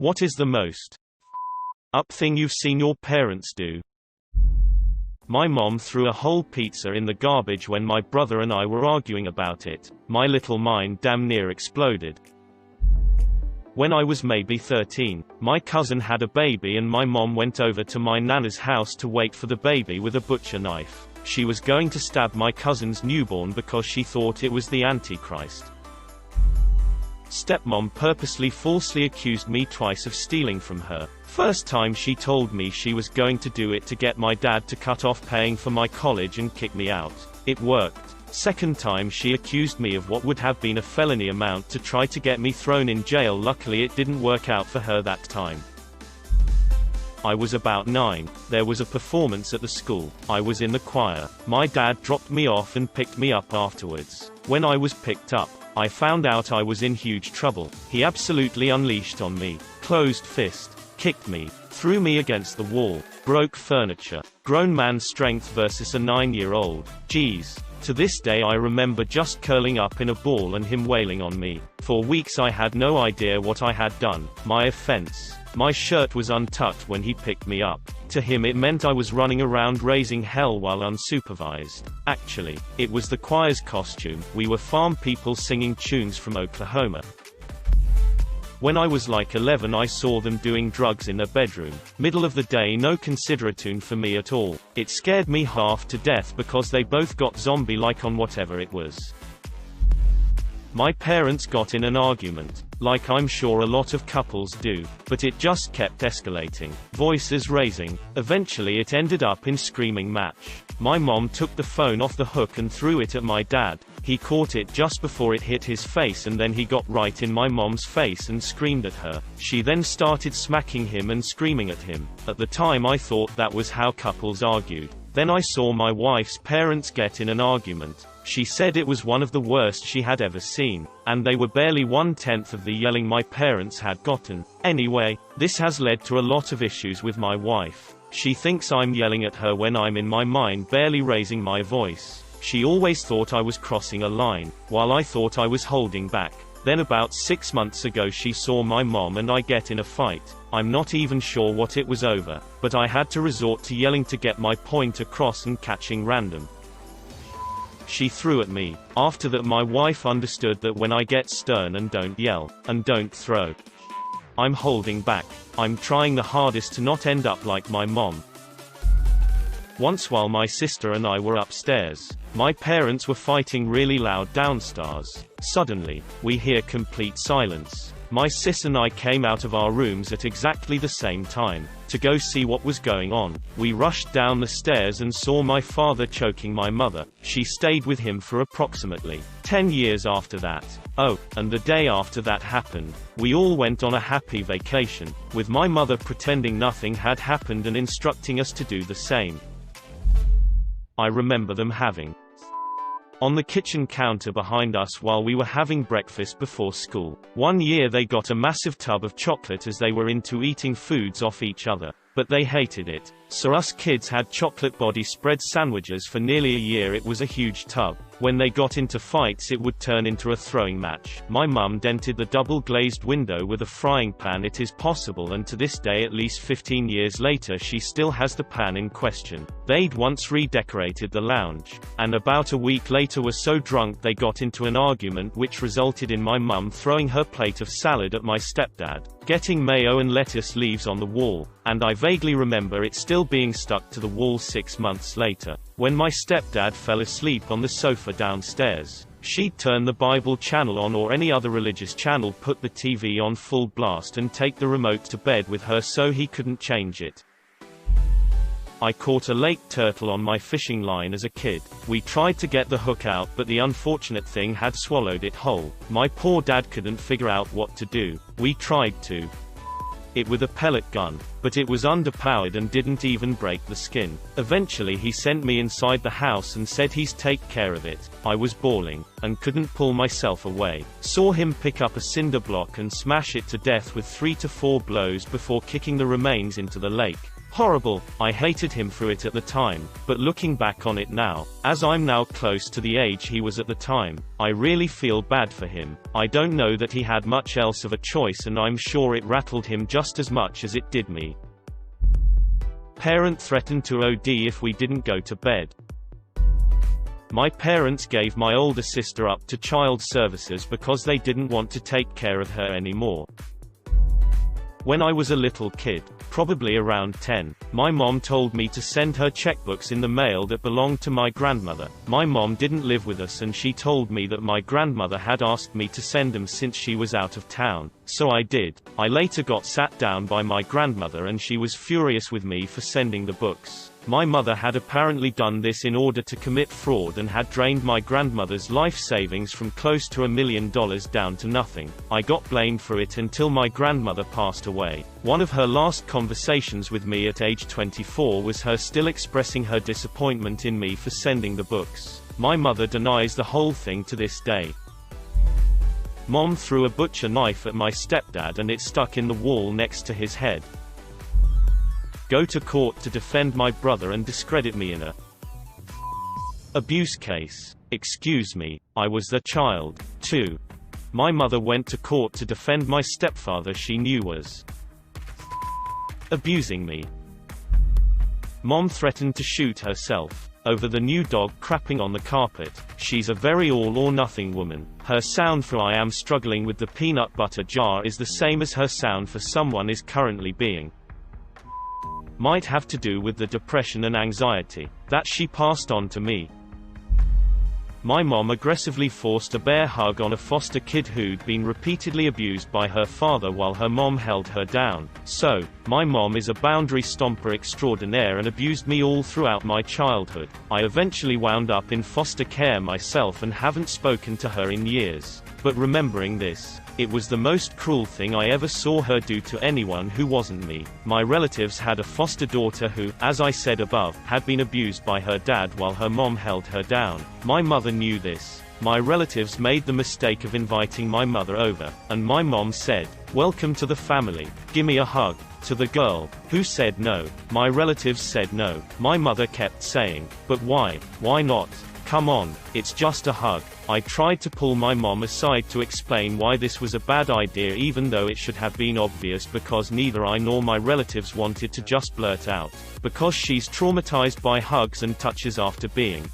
What is the most up thing you've seen your parents do? My mom threw a whole pizza in the garbage when my brother and I were arguing about it. My little mind damn near exploded. When I was maybe 13, my cousin had a baby and my mom went over to my nana's house to wait for the baby with a butcher knife. She was going to stab my cousin's newborn because she thought it was the Antichrist. Stepmom purposely falsely accused me twice of stealing from her. First time she told me she was going to do it to get my dad to cut off paying for my college and kick me out. It worked. Second time she accused me of what would have been a felony amount to try to get me thrown in jail. Luckily it didn't work out for her that time. I was about 9. There was a performance at the school. I was in the choir. My dad dropped me off and picked me up afterwards. When I was picked up, I found out I was in huge trouble. He absolutely unleashed on me. Closed fist. Kicked me. Threw me against the wall. Broke furniture. Grown man strength versus a 9-year-old. Geez. To this day I remember just curling up in a ball and him wailing on me. For weeks I had no idea what I had done. My offense. My shirt was untucked when he picked me up. To him it meant I was running around raising hell while unsupervised. Actually, it was the choir's costume. We were farm people singing tunes from Oklahoma. When I was like 11 I saw them doing drugs in their bedroom. Middle of the day, no consideratune for me at all. It scared me half to death because they both got zombie-like on whatever it was. My parents got in an argument, like I'm sure a lot of couples do, but it just kept escalating. Voices raising. Eventually it ended up in screaming match. My mom took the phone off the hook and threw it at my dad. He caught it just before it hit his face and then he got right in my mom's face and screamed at her. She then started smacking him and screaming at him. At the time I thought that was how couples argued. Then I saw my wife's parents get in an argument. She said it was one of the worst she had ever seen, and they were barely 1/10 of the yelling my parents had gotten. Anyway, this has led to a lot of issues with my wife. She thinks I'm yelling at her when I'm in my mind barely raising my voice. She always thought I was crossing a line, while I thought I was holding back. Then about 6 months ago she saw my mom and I get in a fight. I'm not even sure what it was over, but I had to resort to yelling to get my point across and catching random. She threw at me. After that my wife understood that when I get stern and don't yell, and don't throw, I'm holding back. I'm trying the hardest to not end up like my mom. Once while my sister and I were upstairs, my parents were fighting really loud downstairs. Suddenly, we hear complete silence. My sis and I came out of our rooms at exactly the same time, to go see what was going on. We rushed down the stairs and saw my father choking my mother. She stayed with him for approximately 10 years after that. Oh, and the day after that happened, we all went on a happy vacation, with my mother pretending nothing had happened and instructing us to do the same. I remember them having on the kitchen counter behind us while we were having breakfast before school. One year they got a massive tub of chocolate as they were into eating foods off each other, but they hated it. So us kids had chocolate body spread sandwiches for nearly a year. It was a huge tub. When they got into fights it would turn into a throwing match. My mum dented the double glazed window with a frying pan. It is possible, and to this day at least 15 years later she still has the pan in question. They'd once redecorated the lounge, and about a week later were so drunk they got into an argument which resulted in my mum throwing her plate of salad at my stepdad, getting mayo and lettuce leaves on the wall, and I vaguely remember it still being stuck to the wall 6 months later. When my stepdad fell asleep on the sofa downstairs, she'd turn the Bible channel on or any other religious channel, put the TV on full blast and take the remote to bed with her so he couldn't change it. I caught a lake turtle on my fishing line as a kid. We tried to get the hook out but the unfortunate thing had swallowed it whole. My poor dad couldn't figure out what to do. We tried to it with a pellet gun, but it was underpowered and didn't even break the skin. Eventually he sent me inside the house and said he's take care of it. I was bawling, and couldn't pull myself away. Saw him pick up a cinder block and smash it to death with 3 to 4 blows before kicking the remains into the lake. Horrible. I hated him for it at the time, but looking back on it now, as I'm now close to the age he was at the time, I really feel bad for him. I don't know that he had much else of a choice, and I'm sure it rattled him just as much as it did me. Parent threatened to OD if we didn't go to bed. My parents gave my older sister up to child services because they didn't want to take care of her anymore. When I was a little kid, probably around 10, my mom told me to send her checkbooks in the mail that belonged to my grandmother. My mom didn't live with us, and she told me that my grandmother had asked me to send them since she was out of town. So I did. I later got sat down by my grandmother and she was furious with me for sending the books. My mother had apparently done this in order to commit fraud and had drained my grandmother's life savings from close to $1 million down to nothing. I got blamed for it until my grandmother passed away. One of her last conversations with me at age 24 was her still expressing her disappointment in me for sending the books. My mother denies the whole thing to this day. Mom threw a butcher knife at my stepdad and it stuck in the wall next to his head. Go to court to defend my brother and discredit me in a abuse case. Excuse me, I was the child, too. My mother went to court to defend my stepfather she knew was abusing me. Mom threatened to shoot herself over the new dog crapping on the carpet. She's a very all-or-nothing woman. Her sound for "I am struggling with the peanut butter jar" is the same as her sound for "someone is currently being." Might have to do with the depression and anxiety that she passed on to me. My mom aggressively forced a bear hug on a foster kid who'd been repeatedly abused by her father while her mom held her down. So, my mom is a boundary stomper extraordinaire and abused me all throughout my childhood. I eventually wound up in foster care myself and haven't spoken to her in years. But remembering this, it was the most cruel thing I ever saw her do to anyone who wasn't me. My relatives had a foster daughter who, as I said above, had been abused by her dad while her mom held her down. My mother knew this. My relatives made the mistake of inviting my mother over, and my mom said, "Welcome to the family, gimme a hug," to the girl, who said no. My relatives said no. My mother kept saying, "But why? Why not? Come on, it's just a hug." I tried to pull my mom aside to explain why this was a bad idea, even though it should have been obvious, because neither I nor my relatives wanted to just blurt out, because she's traumatized by hugs and touches after being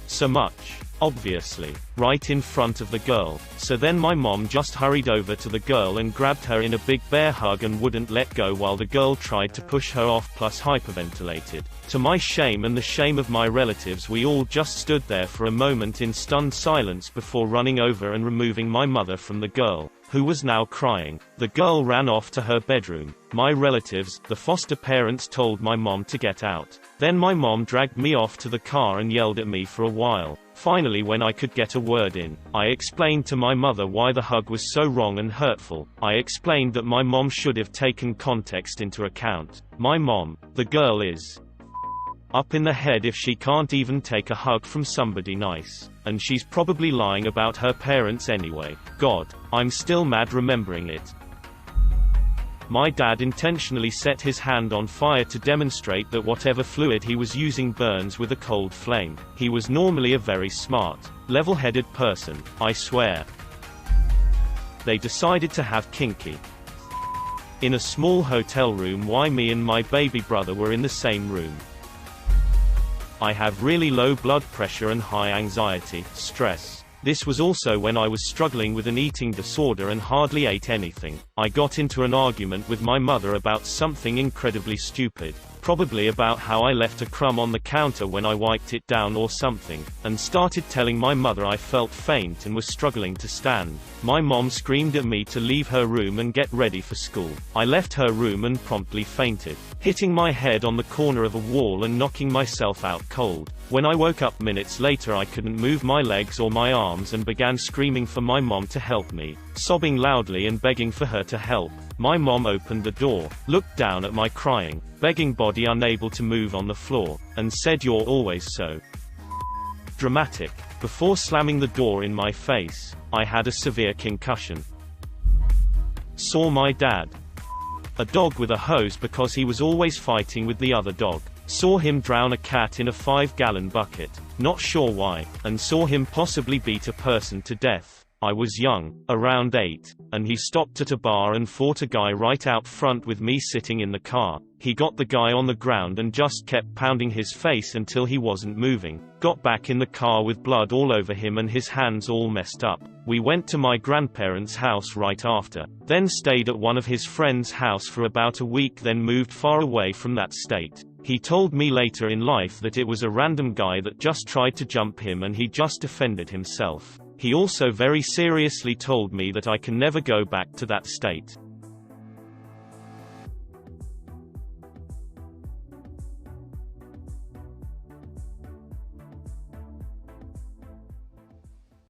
so much, obviously, right in front of the girl. So then my mom just hurried over to the girl and grabbed her in a big bear hug and wouldn't let go while the girl tried to push her off plus hyperventilated. To my shame and the shame of my relatives, we all just stood there for a moment in stunned silence before running over and removing my mother from the girl, who was now crying. The girl ran off to her bedroom. My relatives, the foster parents, told my mom to get out. Then my mom dragged me off to the car and yelled at me for a while. Finally, when I could get a word in, I explained to my mother why the hug was so wrong and hurtful. I explained that my mom should have taken context into account. My mom, the girl, is up in the head if she can't even take a hug from somebody nice. And she's probably lying about her parents anyway. God, I'm still mad remembering it. My dad intentionally set his hand on fire to demonstrate that whatever fluid he was using burns with a cold flame. He was normally a very smart, level-headed person, I swear. They decided to have kinky in a small hotel room while me and my baby brother were in the same room. I have really low blood pressure and high anxiety, stress. This was also when I was struggling with an eating disorder and hardly ate anything. I got into an argument with my mother about something incredibly stupid, probably about how I left a crumb on the counter when I wiped it down or something, and started telling my mother I felt faint and was struggling to stand. My mom screamed at me to leave her room and get ready for school. I left her room and promptly fainted, hitting my head on the corner of a wall and knocking myself out cold. When I woke up minutes later, I couldn't move my legs or my arms and began screaming for my mom to help me, sobbing loudly and begging for her to help. My mom opened the door, looked down at my crying, begging body unable to move on the floor, and said, "You're always so dramatic," before slamming the door in my face. I had a severe concussion. Saw my dad A dog with a hose because he was always fighting with the other dog. Saw him drown a cat in a 5-gallon bucket. Not sure why. And saw him possibly beat a person to death. I was young, around 8, and he stopped at a bar and fought a guy right out front with me sitting in the car. He got the guy on the ground and just kept pounding his face until he wasn't moving. Got back in the car with blood all over him and his hands all messed up. We went to my grandparents' house right after. Then stayed at one of his friends' house for about a week, then moved far away from that state. He told me later in life that it was a random guy that just tried to jump him and he just defended himself. He also very seriously told me that I can never go back to that state.